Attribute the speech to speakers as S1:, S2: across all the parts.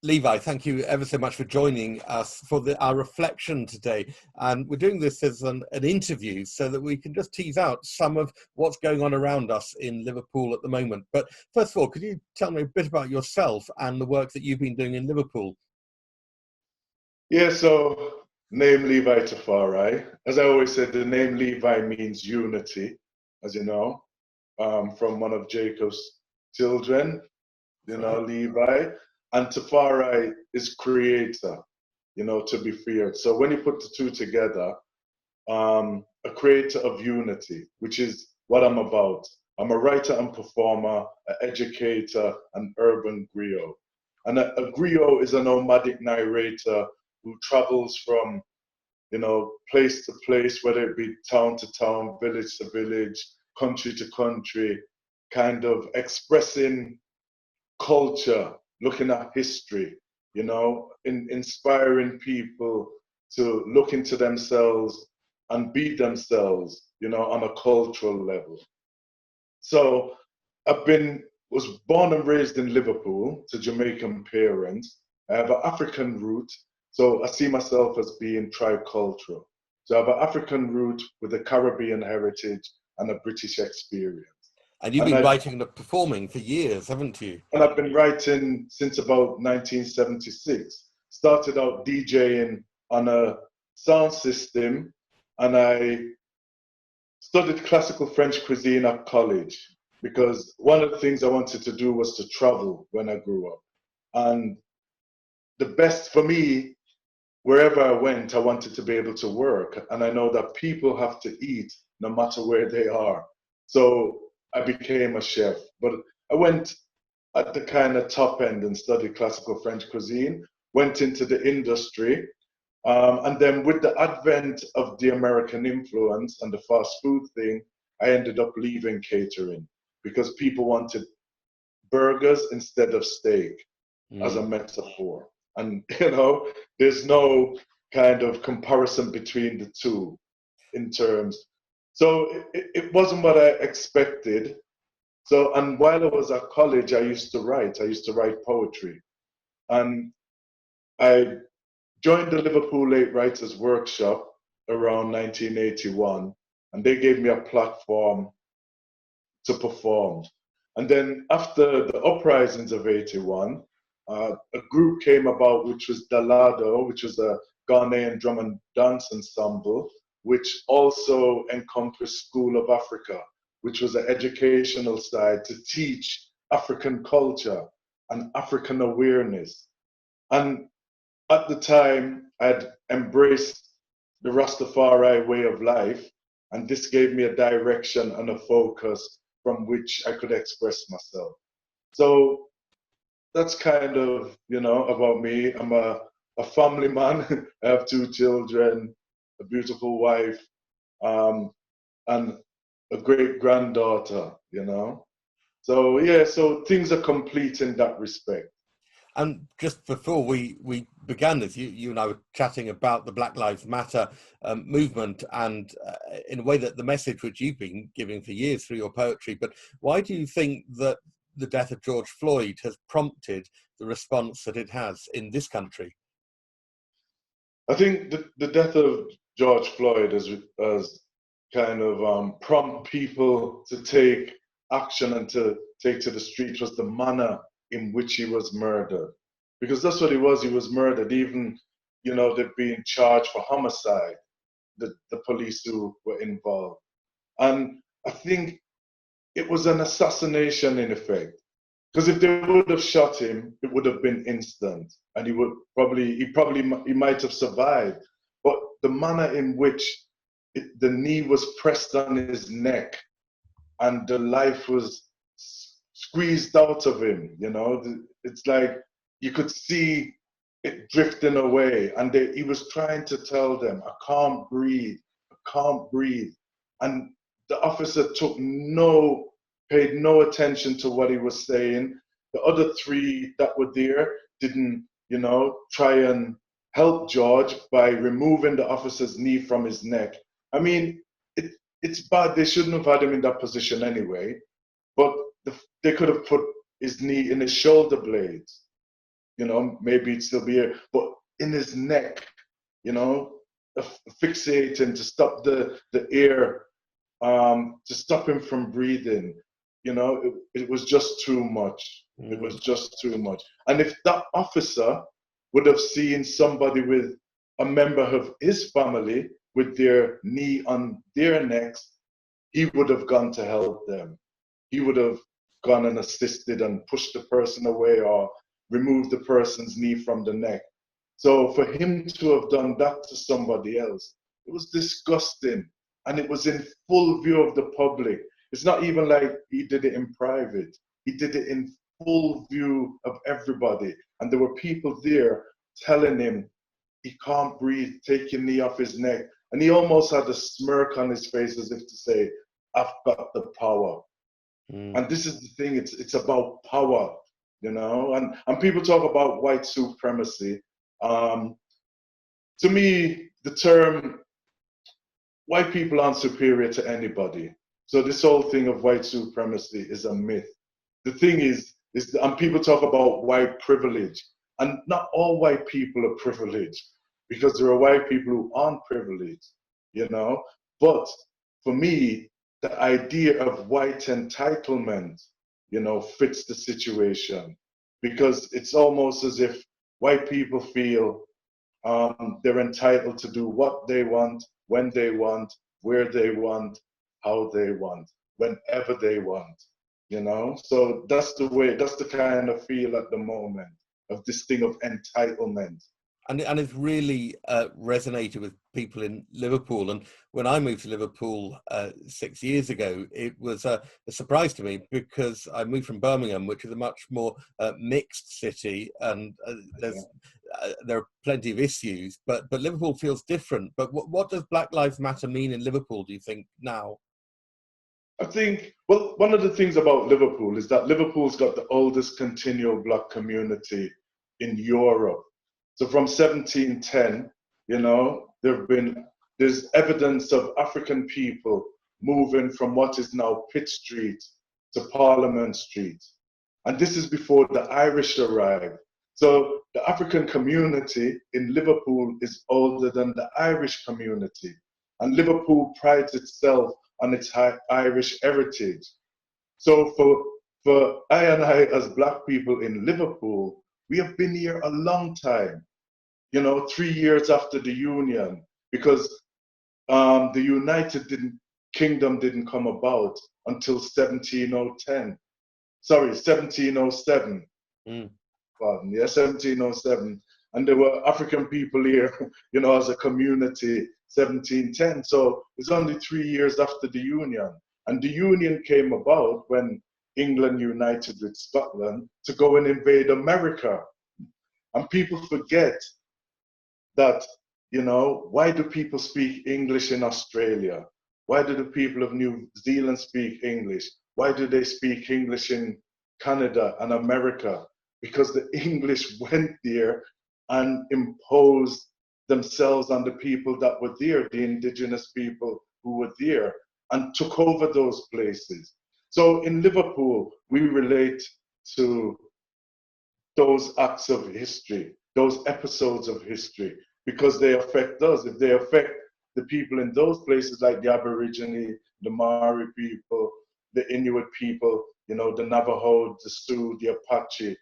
S1: Levi, thank you ever so much for joining us for our reflection today. And we're doing this as an interview so that we can just tease out some of what's going on around us in Liverpool at the moment. But first of all, could you tell me a bit about yourself and the work that you've been doing in Liverpool?
S2: Yeah, so name Levi Tafari. As I always said, the name Levi means unity, as you know, from one of Jacob's children, Levi. And Tafari is creator, to be feared. So when you put the two together, a creator of unity, which is what I'm about. I'm a writer and performer, an educator, an urban griot. And a griot is a nomadic narrator who travels from, place to place, whether it be town to town, village to village, country to country, kind of expressing culture, looking at history, inspiring people to look into themselves and be themselves, on a cultural level. So was born and raised in Liverpool to Jamaican parents. I have an African root, so I see myself as being tricultural. So I have an African root with a Caribbean heritage and a British experience.
S1: And you've been writing and performing for years, haven't you?
S2: And I've been writing since about 1976. Started out DJing on a sound system, and I studied classical French cuisine at college because one of the things I wanted to do was to travel when I grew up. And the best for me, wherever I went, I wanted to be able to work. And I know that people have to eat no matter where they are. So I became a chef. But I went at the kind of top end and studied classical French cuisine, went into the industry. And then with the advent of the American influence and the fast food thing, I ended up leaving catering because people wanted burgers instead of steak as a metaphor. And, there's no kind of comparison between the two in terms. So it wasn't what I expected. So, and while I was at college, I used to write poetry. And I joined the Liverpool Late Writers Workshop around 1981, and they gave me a platform to perform. And then after the uprisings of 81, a group came about which was Dalado, which was a Ghanaian drum and dance ensemble, which also encompassed School of Africa, which was an educational side to teach African culture and African awareness. And at the time, I'd embraced the Rastafari way of life, and this gave me a direction and a focus from which I could express myself. So that's kind of, about me. I'm a family man. I have 2 children, a beautiful wife, and a great granddaughter, So yeah, so things are complete in that respect.
S1: And just before we began this, you and I were chatting about the Black Lives Matter movement, and in a way that the message which you've been giving for years through your poetry. But why do you think that the death of George Floyd has prompted the response that it has in this country?
S2: I think the death of George Floyd has kind of prompt people to take action and to take to the streets was the manner in which he was murdered. Because that's what he was murdered. Even, they've been charged for homicide, the police who were involved. And I think it was an assassination in effect. Because if they would have shot him, it would have been instant. And he might have survived. But the manner in which the knee was pressed on his neck and the life was squeezed out of him, it's like you could see it drifting away, and he was trying to tell them, I can't breathe, and the officer paid no attention to what he was saying. The other 3 that were there didn't, try and help George by removing the officer's knee from his neck. I mean, it's bad. They shouldn't have had him in that position anyway, but they could have put his knee in his shoulder blades. maybe it'd still be here, but in his neck, fixating to stop the air, to stop him from breathing. It was just too much. It was just too much. And if that officer would have seen somebody with a member of his family with their knee on their necks, he would have gone to help them. He would have gone and assisted and pushed the person away or removed the person's knee from the neck. So for him to have done that to somebody else, it was disgusting. And it was in full view of the public. It's not even like he did it in private. He did it in full view of everybody. And there were people there telling him he can't breathe, take your knee off his neck. And he almost had a smirk on his face as if to say, I've got the power. And this is the thing, it's about power, and people talk about white supremacy. To me, the term white people aren't superior to anybody. So this whole thing of white supremacy is a myth. The thing is and people talk about white privilege, and not all white people are privileged, because there are white people who aren't privileged, But for me, the idea of white entitlement, fits the situation, because it's almost as if white people feel they're entitled to do what they want, when they want, where they want, how they want, whenever they want, So that's the kind of feel at the moment of this thing of entitlement.
S1: And it's really resonated with people in Liverpool. And when I moved to Liverpool 6 years ago, it was a surprise to me, because I moved from Birmingham, which is a much more mixed city, and there are plenty of issues. But Liverpool feels different. But what does Black Lives Matter mean in Liverpool, do you think, now?
S2: I think, well, one of the things about Liverpool is that Liverpool's got the oldest continual black community in Europe. So from 1710, there's evidence of African people moving from what is now Pitt Street to Parliament Street. And this is before the Irish arrived. So the African community in Liverpool is older than the Irish community. And Liverpool prides itself on its Irish heritage. So for I and I as black people in Liverpool, we have been here a long time, 3 years after the Union, because the United Kingdom didn't come about until 1707. Pardon, 1707. And there were African people here, as a community, 1710. So it's only 3 years after the Union. And the Union came about when England united with Scotland to go and invade America. And people forget that, why do people speak English in Australia? Why do the people of New Zealand speak English? Why do they speak English in Canada and America? Because the English went there and imposed themselves on the people that were there, the indigenous people who were there, and took over those places. So in Liverpool, we relate to those acts of history, those episodes of history, because they affect us. If they affect the people in those places, like the Aborigine, the Maori people, the Inuit people, the Navajo, the Sioux, the Apache,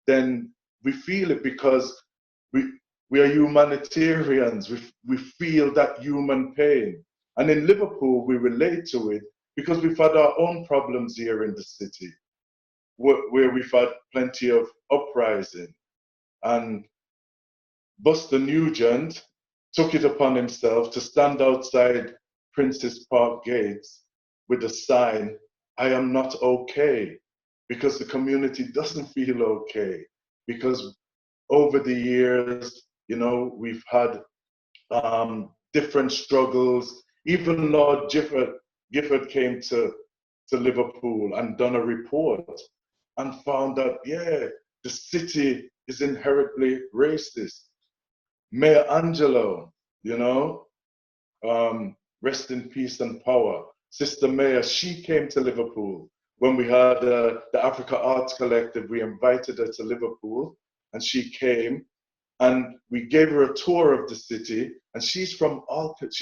S2: then we feel it, because we are humanitarians. We feel that human pain. And in Liverpool, we relate to it because we've had our own problems here in the city, where we've had plenty of uprising. And Buster Nugent took it upon himself to stand outside Prince's Park gates with a sign, "I am not okay," because the community doesn't feel okay. Because over the years, we've had different struggles. Even Lord Gifford came to Liverpool and done a report and found that, the city is inherently racist. Mayor Angelo, rest in peace and power. Sister Mayor, she came to Liverpool when we had the Africa Arts Collective. We invited her to Liverpool, and she came, and we gave her a tour of the city, and she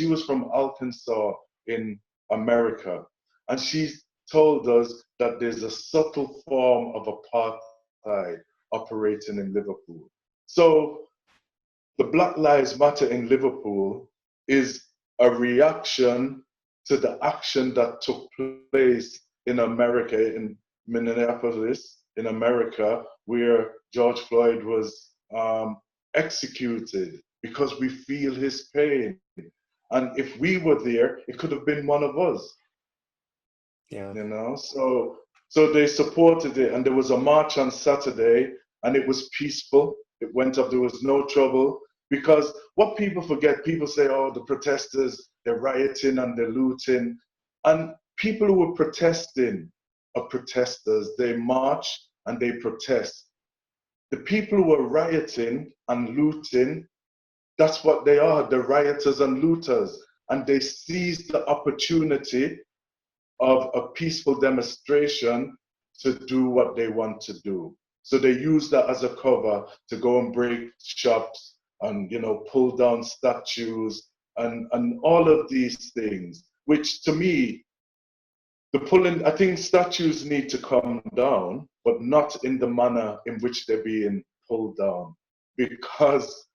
S2: was from Arkansas in America, and she told us that there's a subtle form of apartheid operating in Liverpool. So the Black Lives Matter in Liverpool is a reaction to the action that took place in America, in Minneapolis, in America, where George Floyd was executed, because we feel his pain. And if we were there, it could have been one of us.
S1: Yeah.
S2: You know, so they supported it, and there was a march on Saturday, and it was peaceful. It went up. There was no trouble, because what people forget, people say, "Oh, the protesters, they're rioting and they're looting," and people who were protesting are protesters. They march and they protest. The people who are rioting and looting, that's what they are. They're rioters and looters, and they seize the opportunity of a peaceful demonstration to do what they want to do. So they use that as a cover to go and break shops and, you know, pull down statues and all of these things, which to me, I think statues need to come down, but not in the manner in which they're being pulled down, because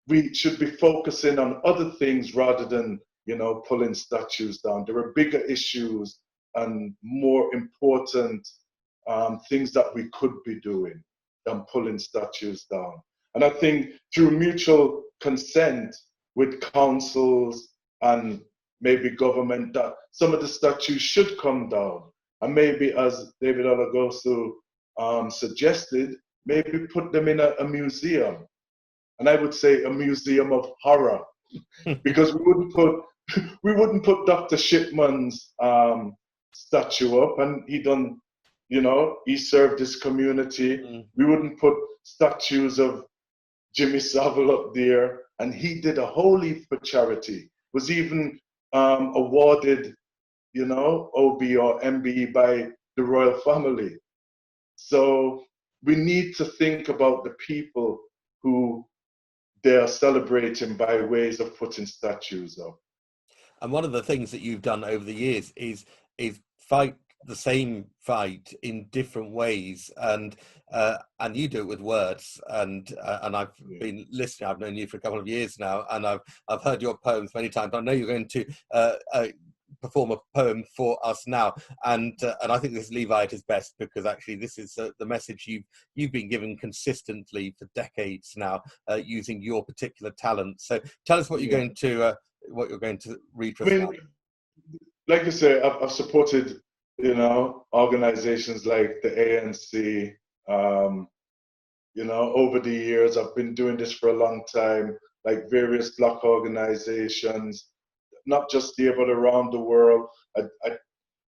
S2: we should be focusing on other things rather than, you know, pulling statues down. There are bigger issues and more important things that we could be doing than pulling statues down. And I think through mutual consent with councils and maybe government, that some of the statues should come down. And maybe, as David Alagosu suggested, maybe put them in a museum. And I would say a museum of horror, because we wouldn't put Dr. Shipman's statue up, and he done, you know, he served his community. We wouldn't put statues of Jimmy Savile up there, and he did a whole heap for charity. Was even awarded, you know, OB or MB by the royal family. So we need to think about the people who they are celebrating by ways of putting statues up.
S1: And one of the things that you've done over the years is fight the same fight in different ways, and you do it with words. And I've been listening. I've known you for a couple of years now, and I've heard your poems many times. I know you're going to perform a poem for us now, and I think this Levi at his best, because actually this is the message you've been giving consistently for decades now, using your particular talent. So tell us what you're going to read for us now.
S2: Like you say, I've supported, you know, organizations like the ANC. You know, over the years, I've been doing this for a long time, like various Black organizations, not just here, but around the world.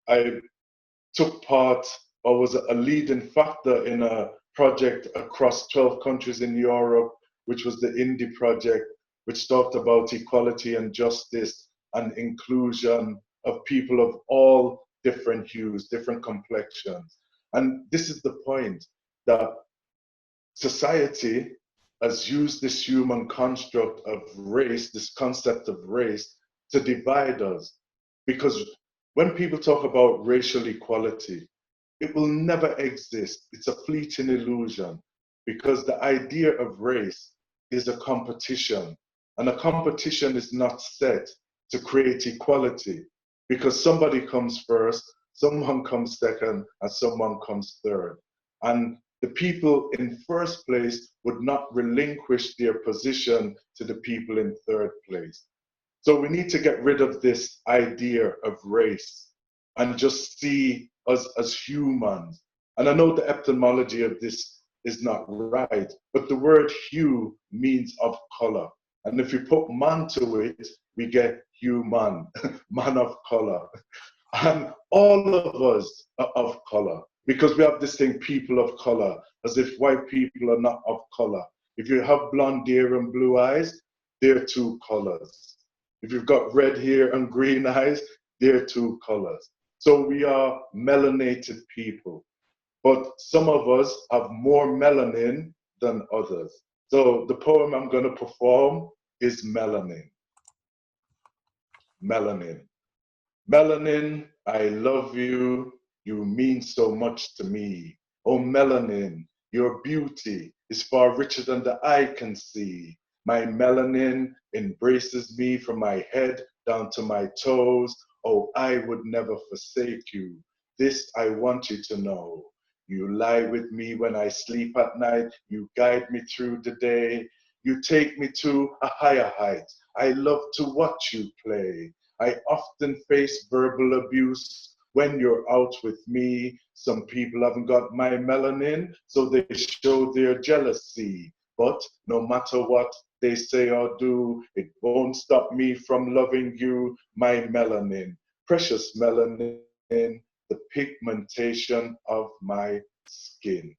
S2: I took part, or was a leading factor in a project across 12 countries in Europe, which was the Indie Project, which talked about equality and justice and inclusion of people of all different hues, different complexions. And this is the point, that society has used this human construct of race, this concept of race, to divide us. Because when people talk about racial equality, it will never exist. It's a fleeting illusion, because the idea of race is a competition, and a competition is not set to create equality, because somebody comes first, someone comes second, and someone comes third. And the people in first place would not relinquish their position to the people in third place. So we need to get rid of this idea of race and just see us as humans. And I know the etymology of this is not right, but the word hue means of color. And if you put man to it, we get human, man of color. And all of us are of color, because we have this thing, people of color, as if white people are not of color. If you have blonde hair and blue eyes, they're two colors. If you've got red hair and green eyes, they're two colors. So we are melanated people. But some of us have more melanin than others. So the poem I'm going to perform is Melanin. Melanin. Melanin, I love you. You mean so much to me. Oh, melanin, your beauty is far richer than the eye can see. My melanin embraces me from my head down to my toes. Oh, I would never forsake you. This I want you to know. You lie with me when I sleep at night. You guide me through the day. You take me to a higher height. I love to watch you play. I often face verbal abuse when you're out with me. Some people haven't got my melanin, so they show their jealousy. But no matter what they say or do, it won't stop me from loving you, my melanin. Precious melanin, the pigmentation of my skin.